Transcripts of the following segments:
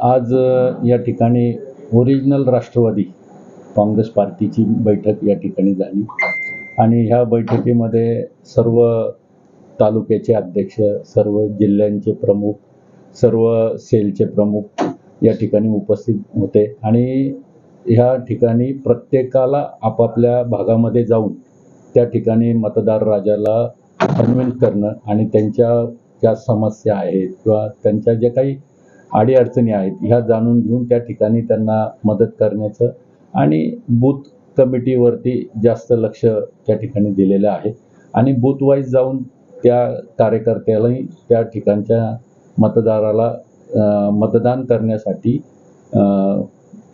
आज या ठिकाणी ओरिजिनल राष्ट्रवादी काँग्रेस पार्टीची बैठक या ठिकाणी झाली आणि ह्या बैठकीमध्ये सर्व तालुक्याचे अध्यक्ष, सर्व जिल्ह्यांचे प्रमुख, सर्व सेलचे प्रमुख या ठिकाणी उपस्थित होते आणि ह्या ठिकाणी प्रत्येकाला आपापल्या भागामध्ये जाऊन त्या ठिकाणी मतदार राजाला कन्व्हिन्स करणं आणि त्यांच्या ज्या समस्या आहेत किंवा त्यांच्या जे काही अडीअडचणी आहेत ह्या जाणून घेऊन त्या ठिकाणी त्यांना मदत करण्याचं आणि बूथ कमिटीवरती जास्त लक्ष त्या ठिकाणी दिलेलं आहे आणि बूथ वाईज जाऊन त्या कार्यकर्त्यालाही त्या ठिकाणच्या मतदाराला मतदान करण्यासाठी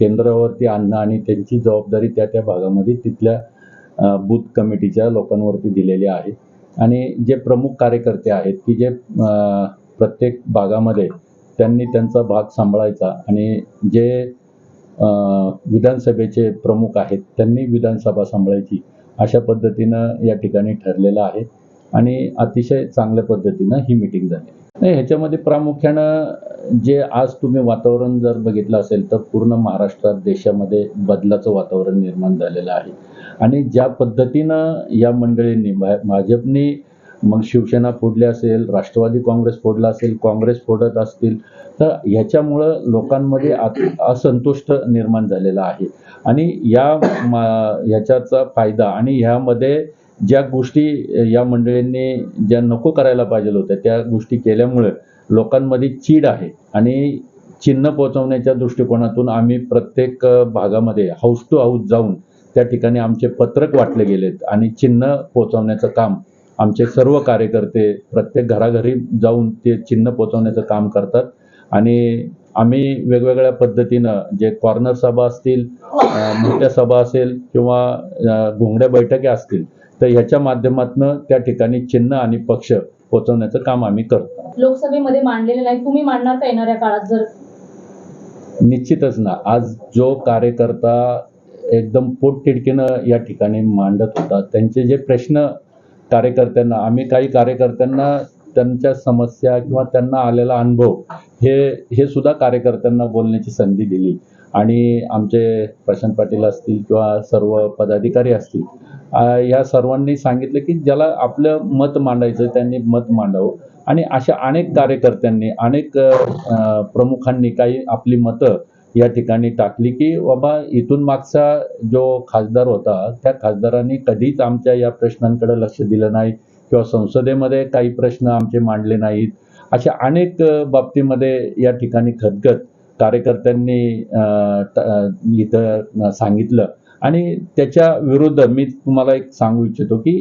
केंद्रावरती आणणं आणि त्यांची जबाबदारी त्या भागामध्ये तिथल्या बूथ कमिटीच्या लोकांवरती दिलेली आहे आणि जे प्रमुख कार्यकर्ते आहेत की जे प्रत्येक भागामध्ये त्यांनी त्यांचा भाग सांभाळायचा आणि जे विधानसभेचे प्रमुख आहेत त्यांनी विधानसभा सांभाळायची अशा पद्धतीनं या ठिकाणी ठरलेलं आहे आणि अतिशय चांगल्या पद्धतीनं ही मीटिंग झाली नाही. ह्याच्यामध्ये प्रामुख्यानं जे आज तुम्ही वातावरण जर बघितलं असेल तर पूर्ण महाराष्ट्रात देशामध्ये बदलाचं वातावरण निर्माण झालेलं आहे आणि ज्या पद्धतीनं या मंडळींनी भाजपनी मग शिवसेना फोडली असेल, राष्ट्रवादी काँग्रेस फोडला असेल, काँग्रेस फोडत असतील तर ह्याच्यामुळं लोकांमध्ये असंतुष्ट निर्माण झालेला आहे आणि ह्याच्याचा फायदा आणि ह्यामध्ये ज्या गोष्टी या मंडळींनी ज्या नको करायला पाहिजे होत्या त्या गोष्टी केल्यामुळे लोकांमध्ये चीड आहे आणि चिन्ह पोहोचवण्याच्या दृष्टिकोनातून आम्ही प्रत्येक भागामध्ये हाऊस टू हाऊस जाऊन त्या ठिकाणी आमचे पत्रक वाटले गेलेत आणि चिन्ह पोहोचवण्याचं काम आमचे सर्व कार्यकर्ते प्रत्येक घराघरी जाऊन ते चिन्ह पोहोचवण्याचं काम करतात आणि आम्ही वेगवेगळ्या पद्धतीनं जे कॉर्नर सभा असतील, मोठ्या सभा असेल किंवा घोंगड्या बैठकी असतील तर ह्याच्या माध्यमातून त्या ठिकाणी चिन्ह आणि पक्ष पोहोचवण्याचं काम आम्ही करतो. लोकसभेमध्ये मांडलेलं नाही, तुम्ही मांडणार का येणाऱ्या काळात? जर निश्चितच ना, आज जो कार्यकर्ता एकदम पोटतिडकीनं या ठिकाणी मांडत होता त्यांचे जे प्रश्न कार्यकर्त्यांना आम्ही काही कार्यकर्त्यांना त्यांच्या समस्या किंवा त्यांना आलेला अनुभव हे सुद्धा कार्यकर्त्यांना बोलण्याची संधी दिली आणि आमचे प्रशांत पाटील असतील किंवा सर्व पदाधिकारी असतील या सर्वांनी सांगितलं की ज्याला आपलं मत मांडायचं त्यांनी मत मांडावं आणि अशा अनेक कार्यकर्त्यांनी अनेक प्रमुखांनी काही आपली मतं या ठिकाणी टाकली की बाबा इथून मागचा जो खासदार होता त्या खासदारांनी कधीच आमच्या या प्रश्नांकडे लक्ष दिलं नाही किंवा संसदेमध्ये काही प्रश्न आमचे मांडले नाहीत. अशा अनेक बाबतीमध्ये या ठिकाणी खदगत कार्यकर्त्यांनी इथं सांगितलं आणि त्याच्या विरुद्ध मी तुम्हाला एक सांगू इच्छितो की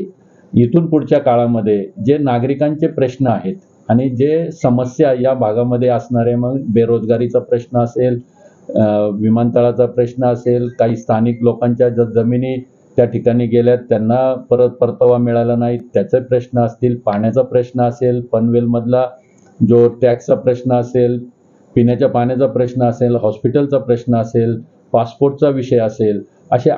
इथून पुढच्या काळामध्ये जे नागरिकांचे प्रश्न आहेत आणि जे समस्या या भागामध्ये असणारे मग बेरोजगारीचा प्रश्न असेल, विमानतळाचा प्रश्न असेल, काही स्थानिक लोकांच्या जमिनी त्या ठिकाणी गेल्यात त्यांना परतावा मिळाला नाही त्याचे प्रश्न असतील, पाण्याचा प्रश्न असेल, पनवेलमधला जो टॅक्सचा प्रश्न असेल, पिण्याच्या पाण्याचा प्रश्न असेल, हॉस्पिटलचा प्रश्न असेल, पासपोर्टचा विषय असेल, असे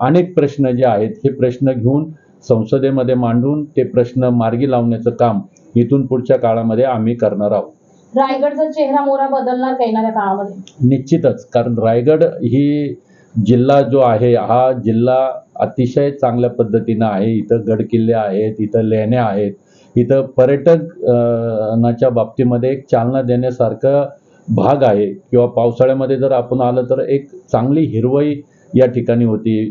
अनेक प्रश्न जे आहेत हे प्रश्न घेऊन संसदेमध्ये मांडून ते प्रश्न मार्गी लावण्याचं काम इथून पुढच्या काळामध्ये आम्ही करणार आहोत. रायगडचा चेहरा मोहरा बदलणार का येणाऱ्या काळामध्ये? निश्चितच, कारण रायगड ही जिल्हा जो आहे हा जिल्हा अतिशय चांगल्या पद्धतीनं आहे. इथं गडकिल्ले आहेत, इथं लेण्या आहेत, इथं पर्यटनाच्या बाबतीमध्ये एक चालना देण्यासारखं भाग आहे किंवा पावसाळ्यामध्ये जर आपण आलं तर एक चांगली हिरवई या ठिकाणी होती.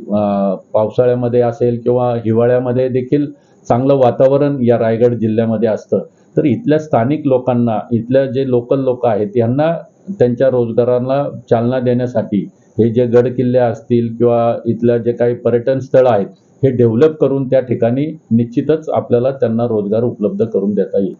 पावसाळ्यामध्ये असेल किंवा हिवाळ्यामध्ये देखील चांगलं वातावरण या रायगड जिल्ह्यामध्ये असतं. तर इथल्या स्थानिक लोकांना, इथल्या जे लोकल लोक आहेत यांना त्यांच्या रोजगाराला चालना देण्यासाठी हे जे गड किल्ले असतील किंवा इथल्या जे काही पर्यटन स्थळं आहेत हे डेव्हलप करून त्या ठिकाणी निश्चितच आपल्याला त्यांना रोजगार उपलब्ध करून देता येईल.